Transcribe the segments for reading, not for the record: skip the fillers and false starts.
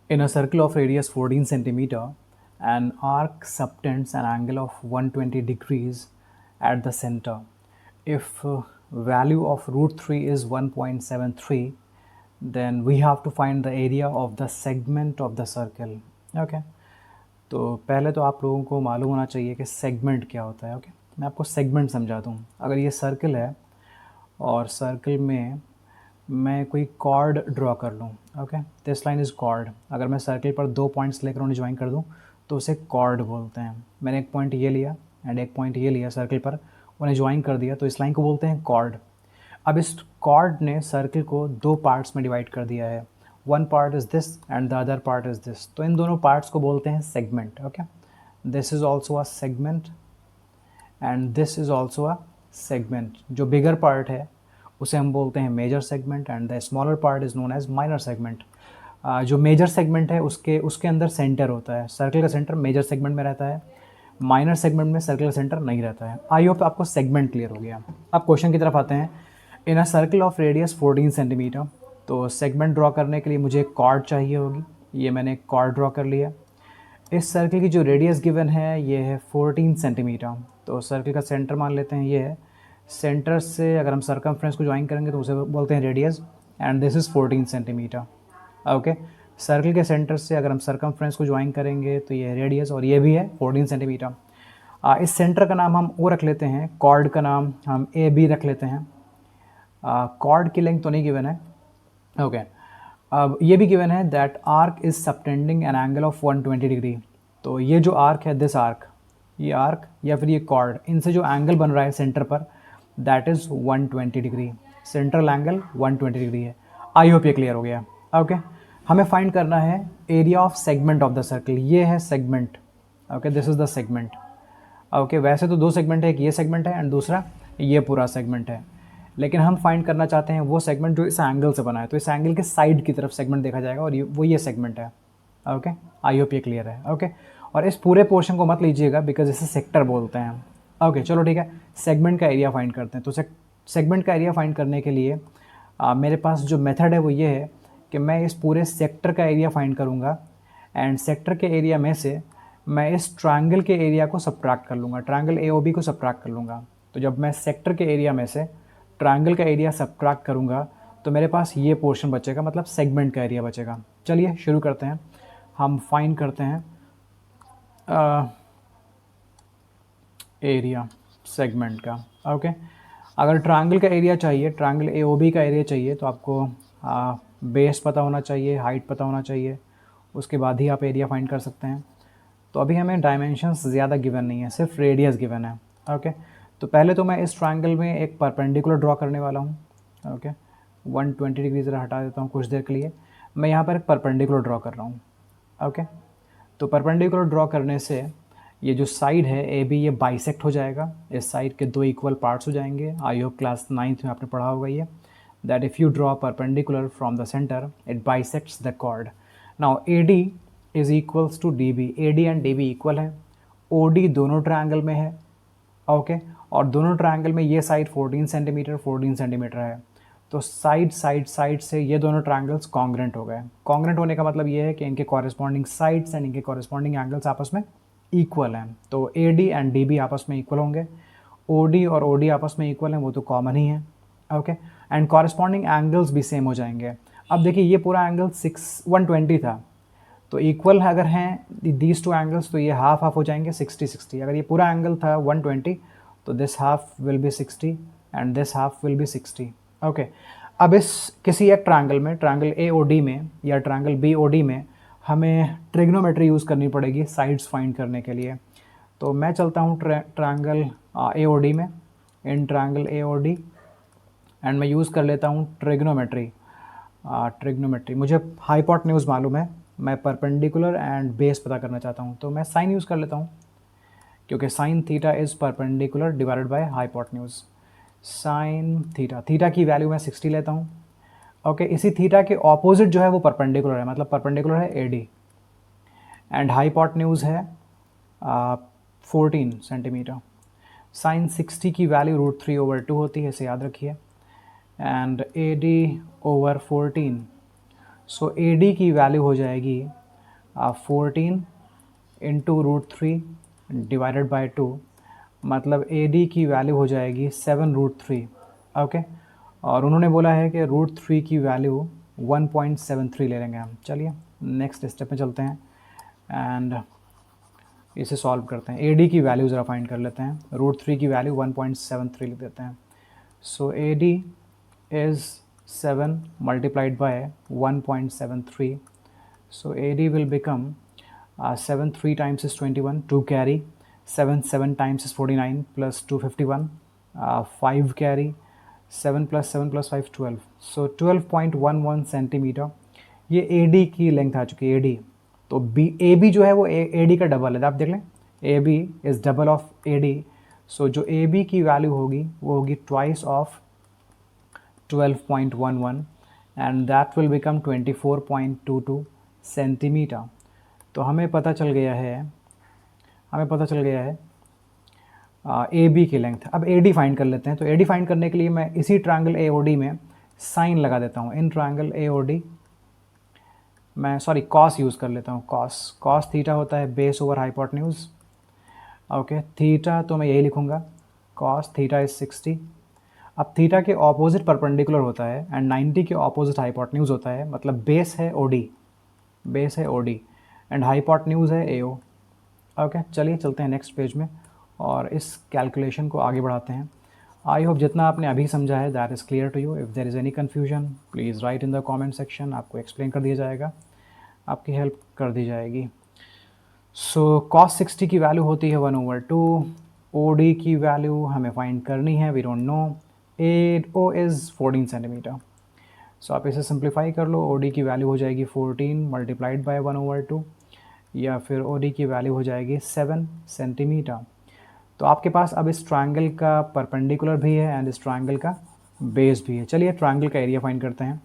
In a circle of radius 14 centimeter, an arc subtends an angle of 120 degrees at the center. If value of root 3 is 1.73, then we have to find the area of the segment of the circle. Okay. तो पहले तो आप लोगों को मालूम होना चाहिए कि सेगमेंट क्या होता है. ओके, मैं आपको सेगमेंट समझा दूँ. अगर ये सर्कल है और सर्कल में मैं कोई कॉर्ड ड्रॉ कर लूँ. Okay, this line is chord. अगर मैं सर्कल पर 2 पॉइंट्स लेकर उन्हें ज्वाइन कर दूँ तो उसे कॉर्ड बोलते हैं. मैंने एक पॉइंट ये लिया एंड एक पॉइंट ये लिया, सर्कल पर उन्हें ज्वाइन कर दिया, तो इस लाइन को बोलते हैं कॉर्ड. अब इस कॉर्ड ने सर्कल को 2 पार्ट्स में डिवाइड कर दिया है. One part is this and the other part is this. तो इन दोनों पार्ट्स को बोलते हैं segment. Okay, this is also a segment and this is also a segment. जो बिगर पार्ट है उसे हम बोलते हैं major segment and the smaller part is known as minor segment. जो मेजर सेगमेंट है उसके अंदर सेंटर होता है. सर्कल का सेंटर मेजर सेगमेंट में रहता है, माइनर सेगमेंट में सर्कल का सेंटर नहीं रहता है. आई होप आपको सेगमेंट क्लियर हो गया. अब क्वेश्चन की तरफ आते हैं. In a circle of radius 14 centimetre, तो सेगमेंट ड्रॉ करने के लिए मुझे एक कॉर्ड चाहिए होगी. ये मैंने एक कॉर्ड ड्रॉ कर लिया. इस सर्कल की जो रेडियस गिवन है ये है 14 सेंटीमीटर. तो सर्कल का सेंटर मान लेते हैं ये है. सेंटर से अगर हम सर्कमफ्रेंस को ज्वाइन करेंगे तो उसे बोलते हैं radius and this is 14 centimetre. Okay, circle के सेंटर से अगर हम सर्कमफ्रेंस को ज्वाइन करेंगे तो ये है रेडियस और ये भी है 14 सेंटीमीटर. इस सेंटर का नाम हम ओ रख लेते हैं, कॉर्ड का नाम हम ए बी रख लेते हैं. कॉर्ड की लेंथ तो नहीं गिवन है. ओके, अब ये भी गिवन है that arc is subtending an angle of 120 degree. तो ये जो आर्क है, दिस आर्क, ये आर्क या फिर ये कॉर्ड, इनसे जो एंगल बन रहा है सेंटर पर, that is 120 degree. Central angle 120 degree है. आई होप ये क्लियर हो गया. ओके, हमें फाइंड करना है area of segment of the circle. ये है segment. Okay, this is the segment. Okay, वैसे तो 2 सेगमेंट है, एक ये सेगमेंट है एंड दूसरा ये पूरा सेगमेंट है, लेकिन हम फाइंड करना चाहते हैं वो सेगमेंट जो इस एंगल से बना है. तो इस एंगल के साइड की तरफ सेगमेंट देखा जाएगा और ये सेगमेंट है. ओके, आई होप ये क्लियर है. ओके, और इस पूरे पोर्शन को मत लीजिएगा बिकॉज इसे सेक्टर बोलते हैं. ओके, चलो ठीक है, सेगमेंट का एरिया फाइंड करते हैं. तो सेगमेंट का एरिया फाइंड करने के लिए मेरे पास जो मेथड है वो ये है कि मैं इस पूरे सेक्टर का एरिया फाइंड करूँगा एंड सेक्टर के एरिया में से मैं इस ट्रायंगल के एरिया को सब्ट्रैक्ट कर लूँगा, ट्रायंगल AOB को सब्ट्रैक्ट कर लूँगा. तो जब मैं सेक्टर के एरिया में से ट्रायंगल का एरिया सब्ट्रैक्ट करूँगा तो मेरे पास ये पोर्शन बचेगा, मतलब सेगमेंट का एरिया बचेगा. चलिए शुरू करते हैं. हम फाइंड करते हैं एरिया सेगमेंट का. ओके, अगर ट्रायंगल का एरिया चाहिए, ट्रायंगल AOB का एरिया चाहिए, तो आपको बेस पता होना चाहिए, हाइट पता होना चाहिए, उसके बाद ही आप एरिया फाइंड कर सकते हैं. तो अभी हमें डायमेंशंस ज़्यादा गिवन नहीं है, सिर्फ रेडियस गिवन है. ओके, तो पहले तो मैं इस ट्रायंगल में एक परपेंडिकुलर ड्रॉ करने वाला हूँ. ओके, 120 डिग्री ज़रा हटा देता हूँ कुछ देर के लिए. मैं यहाँ पर एक परपेंडिकुलर ड्रॉ कर रहा हूँ. ओके, तो परपेंडिकुलर ड्रॉ करने से ये जो साइड है AB ये बाइसेक्ट हो जाएगा. इस साइड के 2 इक्वल पार्ट्स हो जाएंगे. आई होप क्लास 9th में आपने पढ़ा होगा ये, that if you draw perpendicular from the centre it bisects the chord. Now AD is equals to DB. AD and DB equal है. OD दोनों ट्रायंगल में है. ओके, और दोनों ट्रायंगल में ये साइड 14 सेंटीमीटर है. तो साइड से ये दोनों ट्रायंगल्स कॉन्ग्रेंट हो गए. कॉन्ग्रेंट होने का मतलब ये है कि इनके कॉरेस्पॉन्डिंग साइड्स एंड इनके कॉरेस्पॉन्डिंग एंगल्स आपस में इक्वल हैं. तो AD एंड DB आपस में इक्वल होंगे. OD और OD आपस में इक्वल हैं, वो तो कॉमन ही है. ओके, एंड कॉरेस्पॉन्डिंग एंगल्स भी सेम हो जाएंगे. अब देखिए, ये पूरा एंगल 120 था, तो इक्वल अगर हैं दीज 2 एंगल्स तो ये हाफ हो जाएंगे 60-60. अगर ये पूरा एंगल था 120 तो this half will be 60 and this half will be 60. Okay, अब इस किसी एक ट्रायंगल में, ट्रायंगल AOD में या ट्रायंगल BOD में हमें ट्रिग्नोमेट्री यूज़ करनी पड़ेगी साइड्स फाइंड करने के लिए. तो मैं चलता हूँ ट्रायंगल AOD में, इन ट्रायंगल AOD, एंड मैं यूज़ कर लेता हूँ ट्रिग्नोमेट्री. मुझे हाइपोटेन्यूज मालूम है, मैं परपेंडिकुलर एंड बेस पता करना चाहता हूँ, तो मैं साइन यूज़ कर लेता हूँ क्योंकि sine theta is perpendicular divided by hypotenuse. Sine theta की वैल्यू मैं 60 लेता हूँ. ओके, इसी थीटा के ऑपोजिट जो है वो परपेंडिकुलर है, मतलब परपेंडिकुलर है AD एंड हाइपोटेन्यूज है 14 सेंटीमीटर. साइन 60 की वैल्यू √3/2 होती है, इसे याद रखिए, एंड AD/14. सो AD की वैल्यू हो जाएगी 14 इंटू √3 डिवाइडेड बाई 2, मतलब ए डी की वैल्यू हो जाएगी 7√3। ओके, और उन्होंने बोला है कि √3 की वैल्यू 1.73 ले लेंगे हम। चलिए नेक्स्ट स्टेप में चलते हैं एंड इसे सॉल्व करते हैं। ए डी की वैल्यू ज़रा फाइंड कर लेते हैं। √3 की वैल्यू 1.73 लिख देते हैं। So A D is 7 multiplied by 1.73. So AD will become 7 3 times is 21, 2 carry, 7 times is 49 plus 251, 5 carry, 7 plus 7 plus 5 12. So 12.11 centimetre ये AD की लेंथ आ चुकी है। AD तो AB जो है वो AD का डबल है, आप देख लें, AB is double of AD। सो जो AB की वैल्यू होगी वो होगी twice of 12.11 and that will become 24.22 centimetre. तो हमें पता चल गया है ए बी की लेंथ। अब ए डी फाइंड कर लेते हैं। तो ए डी फाइंड करने के लिए मैं इसी ट्रायंगल ए ओ डी में साइन लगा देता हूँ। In triangle A O D मैं कॉस यूज़ कर लेता हूँ। कॉस थीटा होता है base over hypotenuse. Okay, theta तो मैं यही लिखूँगा, कॉस थीटा इज़ 60। अब थीटा के ऑपोजिट परपेंडिकुलर होता है एंड 90 के ऑपोजिट हाइपोटेन्यूज होता है, मतलब बेस है ओडी एंड हाइपोटेन्यूज है एओ। ओके, चलिए चलते हैं नेक्स्ट पेज में और इस कैलकुलेशन को आगे बढ़ाते हैं। आई होप जितना आपने अभी समझा है that is clear to you. If there is any confusion please write in the comment section, आपको एक्सप्लेन कर दिया जाएगा, आपकी हेल्प कर दी जाएगी। सो कॉस 60 की वैल्यू होती है 1/2। ओ डी की वैल्यू हमें फाइंड करनी है, we don't know. O is 14 centimetre. So आप इसे सिंप्लीफाई कर लो। ओ डी की वैल्यू हो जाएगी 14 मल्टीप्लाइड बाय 1/2, या फिर ओ डी की वैल्यू हो जाएगी 7 सेंटीमीटर। तो आपके पास अब इस ट्रायंगल का परपेंडिकुलर भी है एंड इस ट्रायंगल का बेस भी है। चलिए ट्रायंगल का एरिया फाइंड करते हैं।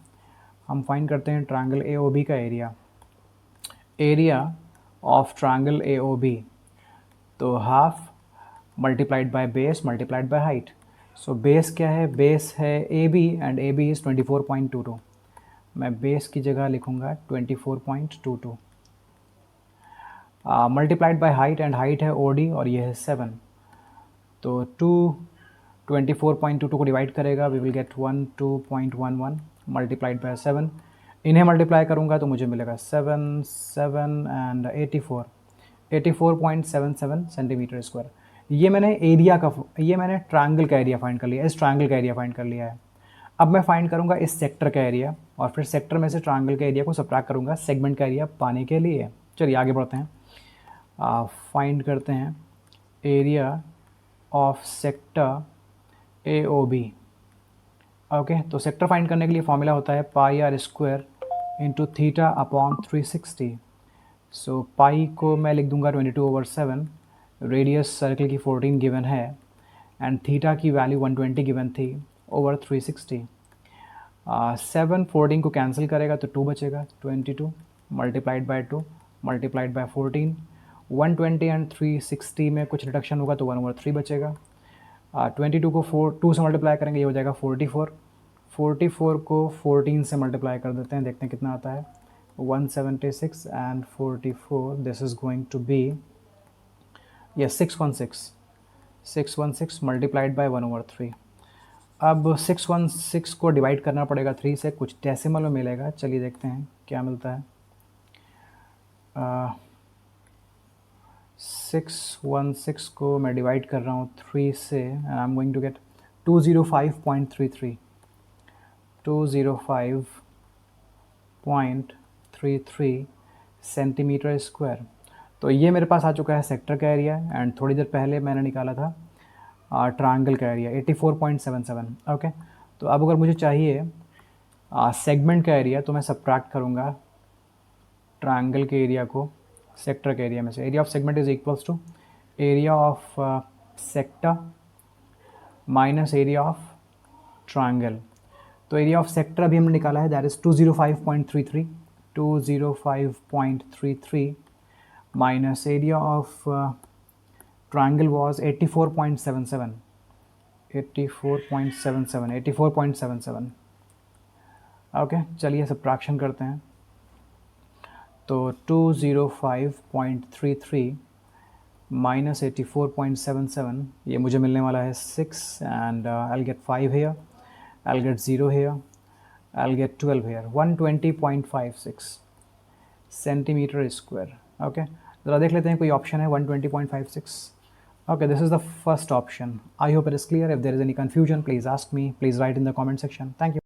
हम फाइंड करते हैं ट्रायंगल ए ओ बी का area of triangle A O B. तो half multiplied by base multiplied by height. So base क्या है? बेस है A B and A B is 24.22। मैं बेस की जगह लिखूँगा 24.22 multiplied by height, and height है ओ डी और ये है 7। तो 24.22 को डिवाइड करेगा, we will get 12.11 multiplied by 7। इन्हें मल्टीप्लाई करूँगा तो मुझे मिलेगा 7 एंड 84.77 सेंटीमीटर स्क्वायर। ये मैंने ट्रायंगल का एरिया फाइंड कर लिया, इस ट्रायंगल का एरिया फाइंड कर लिया है। अब मैं फाइंड करूँगा इस सेक्टर का एरिया और फिर सेक्टर में से ट्रायंगल के एरिया को सबट्रैक्ट करूँगा सेगमेंट का एरिया पाने के लिए। चलिए आगे बढ़ते हैं। फाइंड करते हैं area of sector A O B. Okay, तो सेक्टर फाइंड करने के लिए फॉर्मूला होता है pi r square into theta upon 360। So pi को मैं लिख दूंगा 22/7, रेडियस सर्कल की 14 गिवन है एंड थीटा की वैल्यू 120 गिवन थी ओवर 360। 7 14 को कैंसिल करेगा तो 2 बचेगा, 22 multiplied by 2 multiplied by 14। 120 and 360 में कुछ रिडक्शन होगा तो 1/3 बचेगा। 22 को 2 से मल्टीप्लाई करेंगे, ये हो जाएगा 44। 44 को 14 से मल्टीप्लाई कर देते हैं, देखते हैं कितना आता है। 176 and 44, this is going to be yes 616 multiplied by 1/3। अब 616 को डिवाइड करना पड़ेगा 3 से, कुछ डेसिमल में मिलेगा। चलिए देखते हैं क्या मिलता है। 616 को मैं डिवाइड कर रहा हूँ 3 से and I am going to get 205.33 205.33 centimetre square. तो ये मेरे पास आ चुका है सेक्टर का एरिया एंड थोड़ी देर पहले मैंने निकाला था ट्रायंगल का एरिया 84.77। ओके, तो अब अगर मुझे चाहिए सेगमेंट का एरिया तो मैं सबट्रैक्ट करूँगा ट्रायंगल के एरिया को सेक्टर के एरिया में से। Area of segment is equals to area of sector minus area of triangle. तो एरिया ऑफ सेक्टर अभी हमने निकाला है, that is 205.33 minus area of triangle was 84.77। Okay, चलिए सबट्रैक्शन करते हैं। तो 205.33 minus 84.77, ये मुझे मिलने वाला है 6, and I'll get 5 here, I'll get 0 here, I'll get 12 here, 120.56 centimetre square. Okay, ज़रा देख लेते हैं कोई ऑप्शन है 120.56. Okay, this is the first option. I hope it is clear. If there is any confusion, please ask me. Please write in the comment section. Thank you.